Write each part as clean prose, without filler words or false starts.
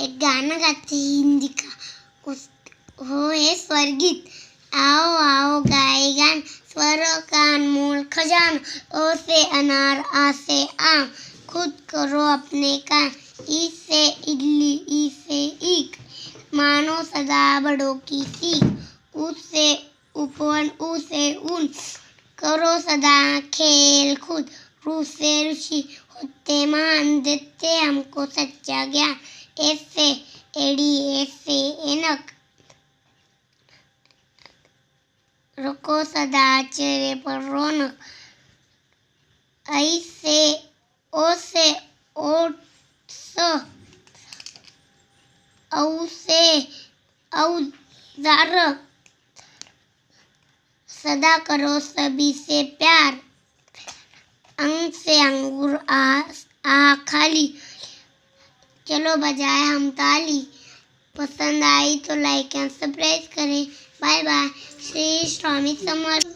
एक गाना गाते हिंदी का, उस हो ये स्वर्गीत। आओ आओ गाए गान, स्वर कान मूल खजान, ओ से अनार आ से आम, खुद करो अपने काम। ई से इडली ई से ईख, मानो सदा बड़ों की सीख। ऊ से उपवन ऊ से ऊन, करो सदा खेल कूद। रू से ऋषि होते महान, देते हमको सच्चा ज्ञान। ए से एड़ी ए से एनक, रखो सदा चेहरे पर रौनक। ऐ से ओ से ओट्स, औ से औजार, सदा करो सभी से प्यार। अंग से अंगूर आ खाली, चलो बजाए हम ताली। पसंद आई तो लाइक एंड सब्सक्राइब करें। Bye bye, Shri Swami Samarth.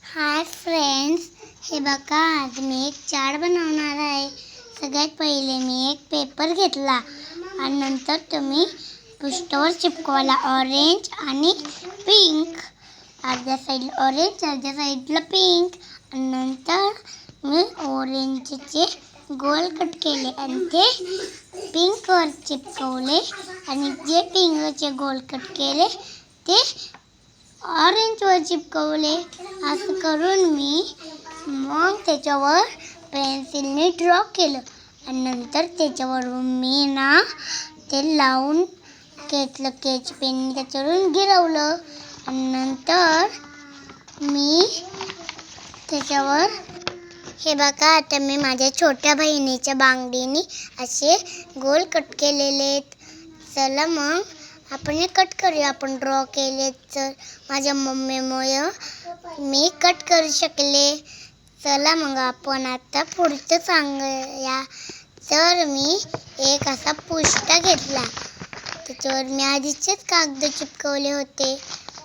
Hi friends, हे बघा आज मी एक चार्ट बनवणार आहे। सगळ्यात पहिले मी एक पेपर घेतला आणि नंतर तुम्ही पृष्ठावर चिपकवायला ऑरेंज आणि पिंक, अर्ध्या साईडला ऑरेंज अर्ध्या साईडला पिंक। आणि नंतर मी ऑरेंजचे गोल कट केले आणि ते पिंकवर चिपकवले आणि जे पिंकचे गोल कट केले ते ऑरेंजवर चिपकवले। असं करून मी मग त्याच्यावर पेन्सिलने ड्रॉ केलं आणि नंतर त्याच्यावरून मी ना ते लावून घेतलं, स्केच पेनने त्याच्यावरून गिरवलं आणि नंतर मी त्याच्यावर हे बघा आता मी माझ्या छोट्या बहिणीच्या बांगडीने असे गोल कट केलेले आहेत। चला मग आपण हे कट करूया। आपण ड्रॉ केले तर माझ्या मम्मीमुळे मी कट करू शकले। चला मग आपण आता पुढचं सांगूया। तर मी एक असा पुष्ठा घेतला, त्याच्यावर मी आधीचेच कागद चिपकवले होते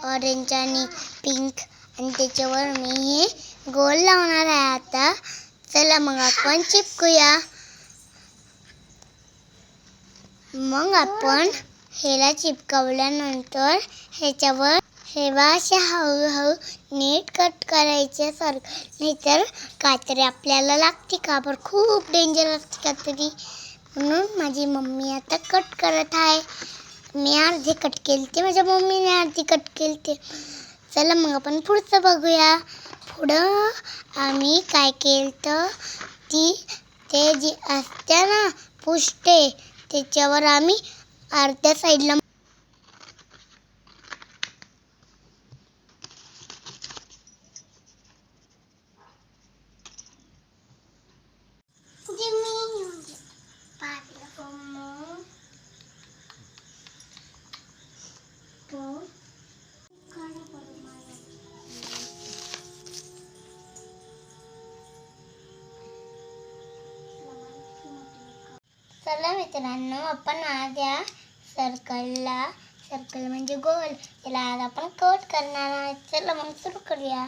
ऑरेंज आणि पिंक आणि त्याच्यावर मी हे गोल लावणार आहे आता। चला मग आपण चिपकूया। मग आपण ह्याला चिपकवल्यानंतर ह्याच्यावर हे असे हळूहळू नीट कट करायचे सर, नाहीतर कात्री आपल्याला लागते का बरं, खूप डेंजर असते कात्री। म्हणून माझी मम्मी आता कट करत आहे। मी अर्धे कट केलते, माझ्या मम्मीने अर्धी कट केलते। चला मग आपण पुढचं बघूया। पुढं आम्ही काय केलं ते जे असते ना पुष्ठे, त्याच्यावर आम्ही अर्ध्या साईडला चला मित्रांनो, आपण आज या सर्कल म्हणजे गोल, त्याला आज आपण कट करणार आहे। चला मग सुरू करूया।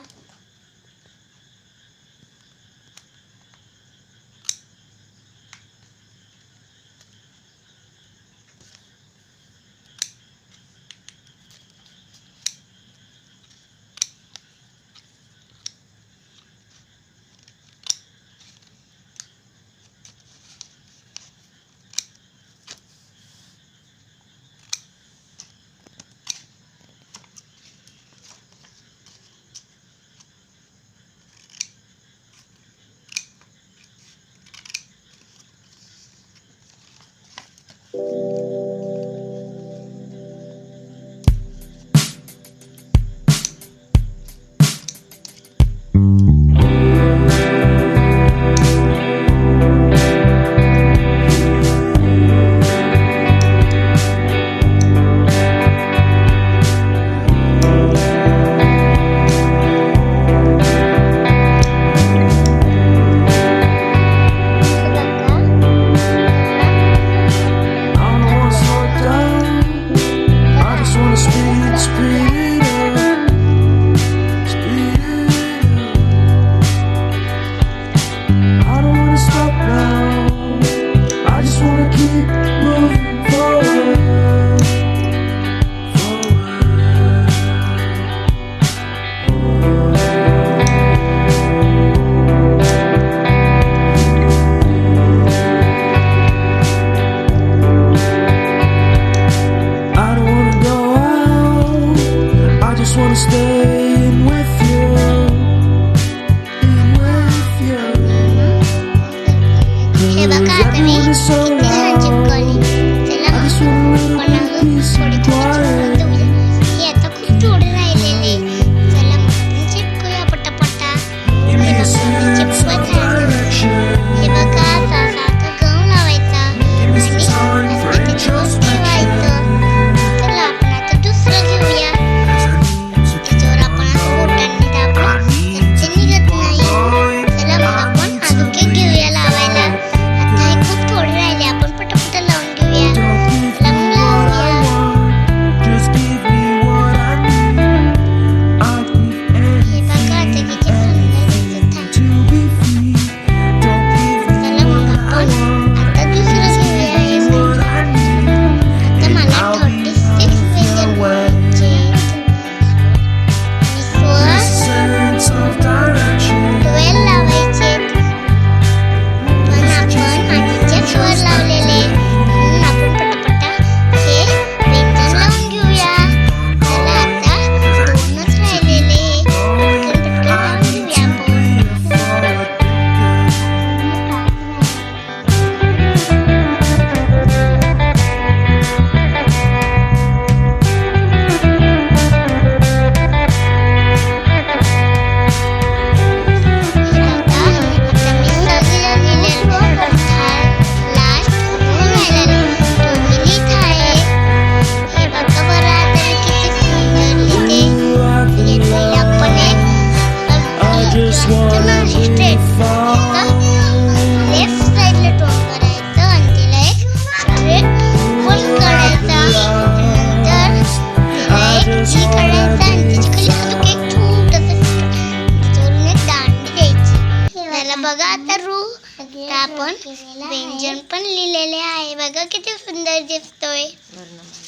बघा किती सुंदर दिसतोय. वर्णमाला.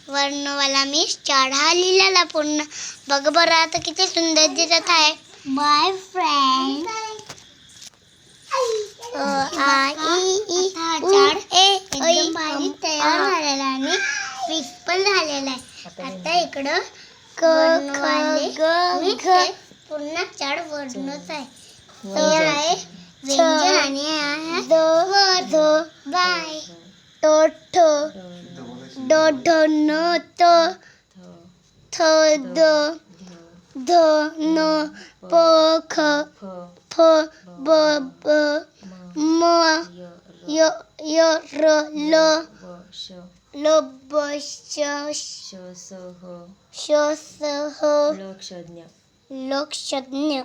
वर्णवाला मी स्टार हा लिहिलेला पूर्ण. बघ बरं आता किती सुंदर दिसत आहे. Bye friend. एकदम भारी तयार झालेला आणि फिक्स पण झालेला आहे. आता इकडं पूर्ण 4 वर्णच आहे. हे आहे व्यंजन आणि आहे बाय. डो ढो न तो थ द ध न प ख फ ब ब म य य र ल ल ब श श स ह लक्षज्ञ.